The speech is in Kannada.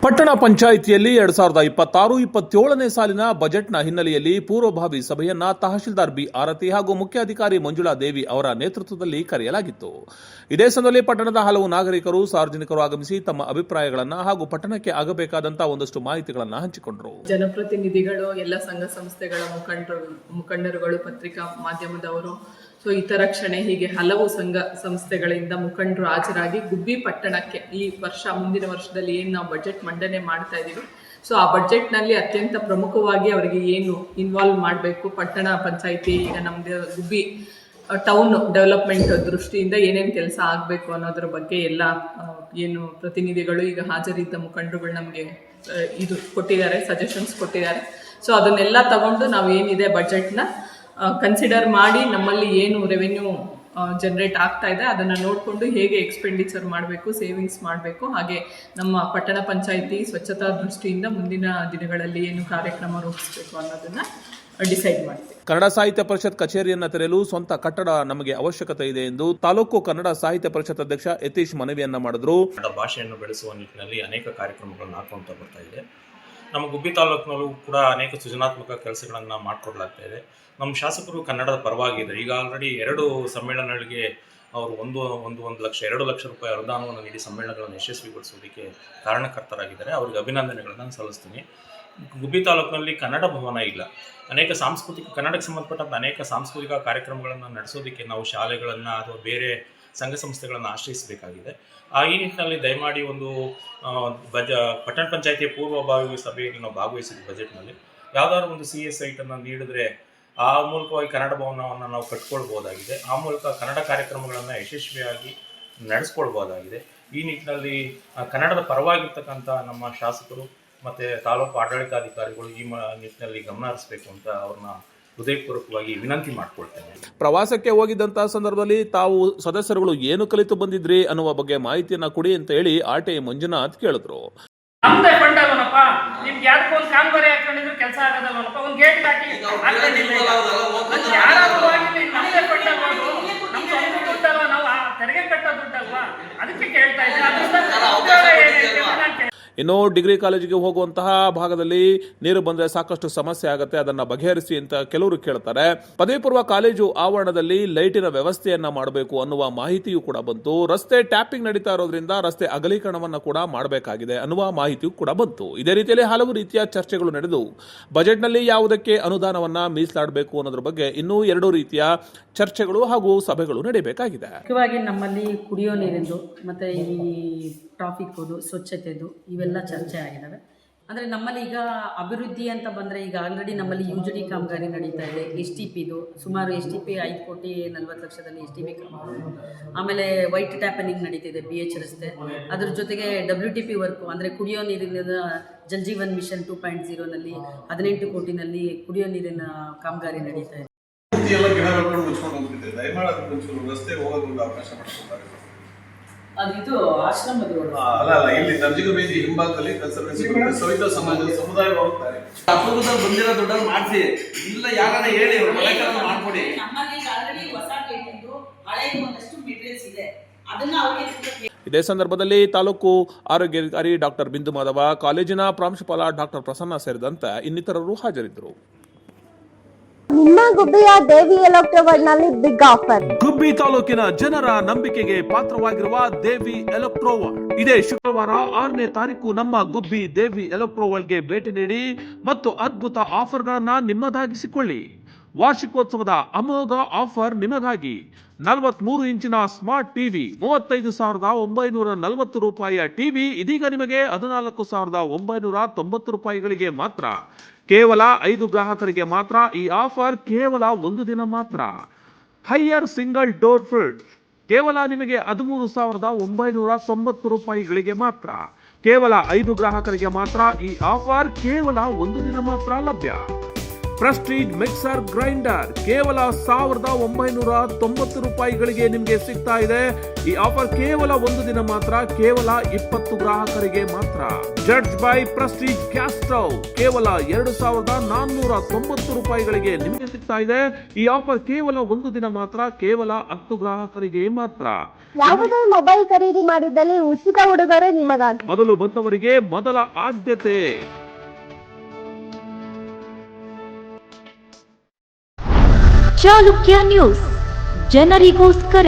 ಪಟ್ಟಣ ಪಂಚಾಯಿತಿಯಲ್ಲಿ 2026-27ನೇ ಸಾಲಿನ ಬಜೆಟ್ನ ಹಿನ್ನೆಲೆಯಲ್ಲಿ ಪೂರ್ವಭಾವಿ ಸಭೆಯನ್ನ ತಹಶೀಲ್ದಾರ್ ಬಿ ಆರತಿ ಹಾಗೂ ಮುಖ್ಯ ಅಧಿಕಾರಿ ಮಂಜುಳಾ ದೇವಿ ಅವರ ನೇತೃತ್ವದಲ್ಲಿ ಕರೆಯಲಾಗಿತ್ತು. ಇದೇ ಸಂದರ್ಭದಲ್ಲಿ ಪಟ್ಟಣದ ಹಲವು ನಾಗರಿಕರು, ಸಾರ್ವಜನಿಕರು ಆಗಮಿಸಿ ತಮ್ಮ ಅಭಿಪ್ರಾಯಗಳನ್ನು ಹಾಗೂ ಪಟ್ಟಣಕ್ಕೆ ಆಗಬೇಕಾದಂತಹ ಒಂದಷ್ಟು ಮಾಹಿತಿಗಳನ್ನು ಹಂಚಿಕೊಂಡರು. ಜನಪ್ರತಿನಿಧಿಗಳು, ಎಲ್ಲ ಸಂಘ ಸಂಸ್ಥೆಗಳ ಮುಖಂಡರುಗಳು, ಪತ್ರಿಕಾ ಮಾಧ್ಯಮದವರು, ಹಿತರಕ್ಷಣೆ ಹೀಗೆ ಹಲವು ಸಂಘ ಸಂಸ್ಥೆಗಳಿಂದ ಮುಖಂಡರು ಹಾಜರಾಗಿ ಗುಬ್ಬಿ ಪಟ್ಟಣಕ್ಕೆ ಈ ವರ್ಷ, ಮುಂದಿನ ವರ್ಷದಲ್ಲಿ ಏನು ನಾವು ಬಜೆಟ್ ಮಂಡನೆ ಮಾಡ್ತಾ ಇದ್ದೀವಿ, ಆ ಬಜೆಟ್ನಲ್ಲಿ ಅತ್ಯಂತ ಪ್ರಮುಖವಾಗಿ ಅವರಿಗೆ ಏನು ಇನ್ವಾಲ್ವ್ ಮಾಡಬೇಕು, ಪಟ್ಟಣ ಪಂಚಾಯಿತಿ ಈಗ ನಮ್ಮದು ಗುಬ್ಬಿ ಟೌನ್ ಡೆವಲಪ್ಮೆಂಟ್ ದೃಷ್ಟಿಯಿಂದ ಏನೇನು ಕೆಲಸ ಆಗಬೇಕು ಅನ್ನೋದ್ರ ಬಗ್ಗೆ ಎಲ್ಲ ಏನು ಪ್ರತಿನಿಧಿಗಳು, ಈಗ ಹಾಜರಿದ್ದ ಮುಖಂಡರುಗಳು ನಮಗೆ ಇದು ಕೊಟ್ಟಿದ್ದಾರೆ, ಸಜೆಷನ್ಸ್ ಕೊಟ್ಟಿದ್ದಾರೆ. ಅದನ್ನೆಲ್ಲ ತಗೊಂಡು ನಾವು ಏನಿದೆ ಬಜೆಟ್ನ ಕನ್ಸಿಡರ್ ಮಾಡಿ ನಮ್ಮಲ್ಲಿ ಏನು ರೆವೆನ್ಯೂ ಜನರೇಟ್ ಆಗ್ತಾ ಇದೆ ಅದನ್ನು ನೋಡಿಕೊಂಡು ಹೇಗೆ ಎಕ್ಸ್ಪೆಂಡಿಚರ್ ಮಾಡಬೇಕು, ಸೇವಿಂಗ್ಸ್ ಮಾಡಬೇಕು, ಹಾಗೆ ನಮ್ಮ ಪಟ್ಟಣ ಪಂಚಾಯಿತಿ ಸ್ವಚ್ಛತಾ ದೃಷ್ಟಿಯಿಂದ ಮುಂದಿನ ದಿನಗಳಲ್ಲಿ ಏನು ಕಾರ್ಯಕ್ರಮ ರೂಪಿಸಬೇಕು ಅನ್ನೋದನ್ನ ಡಿಸೈಡ್ ಮಾಡ್ತೀವಿ. ಕನ್ನಡ ಸಾಹಿತ್ಯ ಪರಿಷತ್ ಕಚೇರಿಯನ್ನು ತೆರೆಯಲು ಸ್ವಂತ ಕಟ್ಟಡ ನಮಗೆ ಅವಶ್ಯಕತೆ ಇದೆ ಎಂದು ತಾಲೂಕು ಕನ್ನಡ ಸಾಹಿತ್ಯ ಪರಿಷತ್ ಅಧ್ಯಕ್ಷ ಯತೀಶ್ ಮನವಿಯನ್ನ ಮಾಡಿದ್ರು. ಕನ್ನಡ ಭಾಷೆಯನ್ನು ಬೆಳೆಸುವ ನಿಟ್ಟಿನಲ್ಲಿ ಅನೇಕ ಕಾರ್ಯಕ್ರಮಗಳನ್ನು ಹಾಕೊಂತ ಬರ್ತಾ ಇದೆ. ನಮ್ಮ ಗುಬ್ಬಿ ತಾಲೂಕಿನಲ್ಲೂ ಕೂಡ ಅನೇಕ ಸೃಜನಾತ್ಮಕ ಕೆಲಸಗಳನ್ನು ಮಾಡಿಕೊಡ್ಲಾಗ್ತಾ ಇದೆ. ನಮ್ಮ ಶಾಸಕರು ಕನ್ನಡದ ಪರವಾಗಿದ್ದಾರೆ. ಈಗ ಆಲ್ರೆಡಿ 2 ಸಮ್ಮೇಳನಗಳಿಗೆ ಅವರು 1 ಲಕ್ಷ 2 ಲಕ್ಷ ರೂಪಾಯಿ ಅನುದಾನವನ್ನು ನೀಡಿ ಸಮ್ಮೇಳನಗಳನ್ನು ಯಶಸ್ವಿಗೊಳಿಸೋದಕ್ಕೆ ಕಾರಣಕರ್ತರಾಗಿದ್ದಾರೆ. ಅವರಿಗೆ ಅಭಿನಂದನೆಗಳನ್ನು ಸಲ್ಲಿಸ್ತೀನಿ. ಗುಬ್ಬಿ ತಾಲೂಕಿನಲ್ಲಿ ಕನ್ನಡ ಭವನ ಇಲ್ಲ. ಅನೇಕ ಕನ್ನಡಕ್ಕೆ ಸಂಬಂಧಪಟ್ಟಂಥ ಅನೇಕ ಸಾಂಸ್ಕೃತಿಕ ಕಾರ್ಯಕ್ರಮಗಳನ್ನು ನಡೆಸೋದಕ್ಕೆ ನಾವು ಶಾಲೆಗಳನ್ನು ಅಥವಾ ಬೇರೆ ಸಂಘ ಸಂಸ್ಥೆಗಳನ್ನು ಆಶ್ರಯಿಸಬೇಕಾಗಿದೆ. ಈ ನಿಟ್ಟಿನಲ್ಲಿ ದಯಮಾಡಿ ಒಂದು ಪಟ್ಟಣ ಪಂಚಾಯಿತಿಯ ಪೂರ್ವಭಾವಿ ಸಭೆಯಲ್ಲಿ ನಾವು ಭಾಗವಹಿಸಿದ್ವಿ. ಬಜೆಟ್ನಲ್ಲಿ ಯಾವುದಾದ್ರು ಒಂದು CS ಸೈಟನ್ನು ನೀಡಿದ್ರೆ ಆ ಮೂಲಕವಾಗಿ ಕನ್ನಡ ಭವನವನ್ನು ನಾವು ಕಟ್ಕೊಳ್ಬೋದಾಗಿದೆ. ಆ ಮೂಲಕ ಕನ್ನಡ ಕಾರ್ಯಕ್ರಮಗಳನ್ನು ಯಶಸ್ವಿಯಾಗಿ ನಡೆಸ್ಕೊಳ್ಬೋದಾಗಿದೆ. ಈ ನಿಟ್ಟಿನಲ್ಲಿ ಕನ್ನಡದ ಪರವಾಗಿರ್ತಕ್ಕಂಥ ನಮ್ಮ ಶಾಸಕರು ಮತ್ತು ತಾಲೂಕು ಆಡಳಿತಾಧಿಕಾರಿಗಳು ಈ ನಿಟ್ಟಿನಲ್ಲಿ ಗಮನ ಹರಿಸಬೇಕು ಅಂತ ಅವ್ರನ್ನ ಹೃದಯಪೂರ್ವಕವಾಗಿ ವಿನಂತಿ ಮಾಡ್ಕೊಳ್ತೇನೆ. ಪ್ರವಾಸಕ್ಕೆ ಹೋಗಿದ್ದಂತಹ ಸಂದರ್ಭದಲ್ಲಿ ತಾವು ಸದಸ್ಯರುಗಳು ಏನು ಕಲಿತು ಬಂದಿದ್ರಿ ಅನ್ನುವ ಬಗ್ಗೆ ಮಾಹಿತಿಯನ್ನ ಕೊಡಿ ಅಂತ ಹೇಳಿ ಆರ್ಟಿ ಮಂಜುನಾಥ್ ಕೇಳಿದ್ರು. ನಮ್ದೇ ಫಂಡ್ ಅಲ್ವನಪ್ಪ, ನಿಮ್ಗೆ ಯಾವ್ದಕ್ಕೂ ಒಂದು ಕಾಮಗಾರಿ ಹಾಕೊಂಡಿದ್ರು ಕೆಲಸ ಆಗೋದಲ್ವನಪ್ಪ, ಒಂದು ಗೇಟ್ ಹಾಕಿ ಯಾರಾದ್ರೂ ಆಗಿಲ್ಲ, ನಮ್ದೇ ಫಂಡ್ ಅಲ್ವಾ, ನಮ್ ಸ್ವಂತ ದುಡ್ಡಲ್ವಾ, ನಾವು ತೆರಿಗೆ ಕಟ್ಟೋ ದುಡ್ಡಲ್ವಾ, ಅದಕ್ಕೆ ಕೇಳ್ತಾ ಇದ್ದೀನಿ. ಇನ್ನು ಡಿಗ್ರಿ ಕಾಲೇಜಿಗೆ ಹೋಗುವಂತಹ ಭಾಗದಲ್ಲಿ ನೀರು ಬಂದ್ರೆ ಸಾಕಷ್ಟು ಸಮಸ್ಯೆ ಆಗುತ್ತೆ, ಅದನ್ನ ಬಗೆಹರಿಸಿ ಅಂತ ಕೆಲವರು ಕೇಳ್ತಾರೆ. ಪದವಿ ಪೂರ್ವ ಕಾಲೇಜು ಆವರಣದಲ್ಲಿ ಲೈಟಿನ ವ್ಯವಸ್ಥೆಯನ್ನ ಮಾಡಬೇಕು ಅನ್ನುವ ಮಾಹಿತಿಯೂ ಕೂಡ ಬಂತು. ರಸ್ತೆ ಟ್ಯಾಪಿಂಗ್ ನಡೀತಾ ಇರೋದ್ರಿಂದ ರಸ್ತೆ ಅಗಲೀಕರಣವನ್ನ ಕೂಡ ಮಾಡಬೇಕಾಗಿದೆ ಅನ್ನುವ ಮಾಹಿತಿಯೂ ಕೂಡ ಬಂತು. ಇದೇ ರೀತಿಯಲ್ಲಿ ಹಲವು ರೀತಿಯ ಚರ್ಚೆಗಳು ನಡೆದು ಬಜೆಟ್ನಲ್ಲಿ ಯಾವುದಕ್ಕೆ ಅನುದಾನವನ್ನ ಮೀಸಲಾಡಬೇಕು ಅನ್ನೋದ್ರ ಬಗ್ಗೆ ಇನ್ನೂ 2 ರೀತಿಯ ಚರ್ಚೆಗಳು ಹಾಗೂ ಸಭೆಗಳು ನಡೆಯಬೇಕಾಗಿದೆ. ಮುಖ್ಯವಾಗಿ ನಮ್ಮಲ್ಲಿ ಕುಡಿಯೋ ನೀರಿಂದು ಮತ್ತು ಈ ಟ್ರಾಫಿಕ್ದು, ಸ್ವಚ್ಛತೆದು ಇವೆಲ್ಲ ಚರ್ಚೆ ಆಗಿದ್ದಾವೆ. ಅಂದರೆ ನಮ್ಮಲ್ಲಿ ಈಗ ಅಭಿವೃದ್ಧಿ ಅಂತ ಬಂದರೆ ಈಗ ಆಲ್ರೆಡಿ ನಮ್ಮಲ್ಲಿ UGD ಕಾಮಗಾರಿ ನಡೀತಾ ಇದೆ. STPದು ಸುಮಾರು STP 5,40,00,000ದಲ್ಲಿ STP ಕಾಮಗಾರಿ. ಆಮೇಲೆ ವೈಟ್ ಟ್ಯಾಪನಿಂಗ್ ನಡೀತಿದೆ BH ರಸ್ತೆ. ಅದ್ರ ಜೊತೆಗೆ WTP ವರ್ಕು ಅಂದರೆ ಕುಡಿಯೋ ನೀರಿನ ಜಲ್ಜೀವನ್ ಮಿಷನ್ 2.0ನಲ್ಲಿ 18 ಕೋಟಿನಲ್ಲಿ ಕುಡಿಯೋ ನೀರಿನ ಕಾಮಗಾರಿ ನಡೀತಾ ಇದೆ. ಅದು ಆಶ್ರಮದ ಇಲ್ಲಿ ನರ್ಜಿಗ ಬೀದಿ ಹಿಂಭಾಗದಲ್ಲಿ ಸವಿತಾ ಸಮಾಜದ ಸಮುದಾಯ ಹೋಗ್ತಾರೆ. ಅಪರೂಪದಲ್ಲಿ ಬಂದಿರೋ ದುಡ್ಡನ್ನು ಮಾಡಿಸಿ, ಇಲ್ಲ ಯಾರನ್ನ ಹೇಳಿ ಮಾಡ್ಕೊಡಿ. ನಮ್ಮಲ್ಲಿ ಆಲ್ರೆಡಿ ಹೊಸ ಕೇಳಿದ್ದು ಹಳೆಯ ಒಂದಷ್ಟು ಮೆಟೀರಿಯಲ್ಸ್ ಇದೆ, ಅದನ್ನ ಅವರಿಗೆ. ಇದೇ ಸಂದರ್ಭದಲ್ಲಿ ತಾಲೂಕು ಆರೋಗ್ಯಾಧಿಕಾರಿ ಡಾಕ್ಟರ್ ಬಿಂದು ಮಾಧವ, ಕಾಲೇಜಿನ ಪ್ರಾಂಶುಪಾಲ ಡಾಕ್ಟರ್ ಪ್ರಸನ್ನ ಸೇರಿದಂತೆ ಇನ್ನಿತರರು ಹಾಜರಿದ್ದರು. ನಿಮ್ಮ ಗುಬ್ಬಿಯ ದೇವಿ ಎಲೆಕ್ಟ್ರೋವರ್ಡ್ನಲ್ಲಿ ಬಿಗ್ ಆಫರ್. ಗುಬ್ಬಿ ತಾಲೂಕಿನ ಜನರ ನಂಬಿಕೆಗೆ ಪಾತ್ರವಾಗಿರುವ ದೇವಿ ಎಲೆಕ್ಟ್ರೋವರ್ಡ್ ಇದೇ ಶುಕ್ರವಾರ 6ನೇ ತಾರೀಕು ನಮ್ಮ ಗುಬ್ಬಿ ದೇವಿ ಎಲೆಕ್ಟ್ರೋವರ್ಡ್ಗೆ ಭೇಟಿ ನೀಡಿ ಮತ್ತು ಅದ್ಭುತ ಆಫರ್ಗಳನ್ನ ನಿಮ್ಮದಾಗಿಸಿಕೊಳ್ಳಿ. ವಾರ್ಷಿಕೋತ್ಸವದ ಅಮೋಘ ಆಫರ್ ನಿಮಗಾಗಿ 43 ಇಂಚಿನ ಸ್ಮಾರ್ಟ್ ಟಿವಿ 35,940 ರೂಪಾಯಿಯ ಟಿವಿ ಇದೀಗ ನಿಮಗೆ 14,990 ರೂಪಾಯಿಗಳಿಗೆ ಮಾತ್ರ. ಕೇವಲ 5 ಗ್ರಾಹಕರಿಗೆ ಮಾತ್ರ ಈ ಆಫರ್, ಕೇವಲ 1 ದಿನ ಮಾತ್ರ. ಹೈಯರ್ ಸಿಂಗಲ್ ಡೋರ್ ಫ್ರಿಡ್ಜ್ ಕೇವಲ ನಿಮಗೆ 13,990 ರೂಪಾಯಿಗಳಿಗೆ ಮಾತ್ರ. ಕೇವಲ 5 ಗ್ರಾಹಕರಿಗೆ ಮಾತ್ರ ಈ ಆಫರ್, ಕೇವಲ 1 ದಿನ ಮಾತ್ರ ಲಭ್ಯ. ಪ್ರೆಸ್ಟೀಜ್ ಮಿಕ್ಸರ್ ಗ್ರೈಂಡರ್ ಕೇವಲ 1990 ರೂಪಾಯಿಗಳಿಗೆ ನಿಮಗೆ ಸಿಗ್ತಾ ಇದೆ. ಈ ಆಫರ್ ಕೇವಲ ಒಂದು ದಿನ ಮಾತ್ರ, ಕೇವಲ 20 ಗ್ರಾಹಕರಿಗೆ ಮಾತ್ರ. Judge by Prestige gas stove ಕೇವಲ 2490 ರೂಪಾಯಿಗಳಿಗೆ ನಿಮಗೆ ಸಿಗ್ತಾ ಇದೆ. ಈ ಆಫರ್ ಕೇವಲ ಒಂದು ದಿನ ಮಾತ್ರ, ಕೇವಲ 10 ಗ್ರಾಹಕರಿಗೆ ಮಾತ್ರ. ಯಾವುದೇ ಮೊಬೈಲ್ ಖರೀದಿ ಮಾಡಿದಲ್ಲಿ ಉಚಿತ ಉಡುಗೊರೆ ನಿಮಗಾಗಿ. ಮೊದಲು ಬಂದವರಿಗೆ ಮೊದಲ ಆದ್ಯತೆ. ಚಾಲುಕ್ಯ ನ್ಯೂಸ್, ಜನರಿಗೋಸ್ಕರ.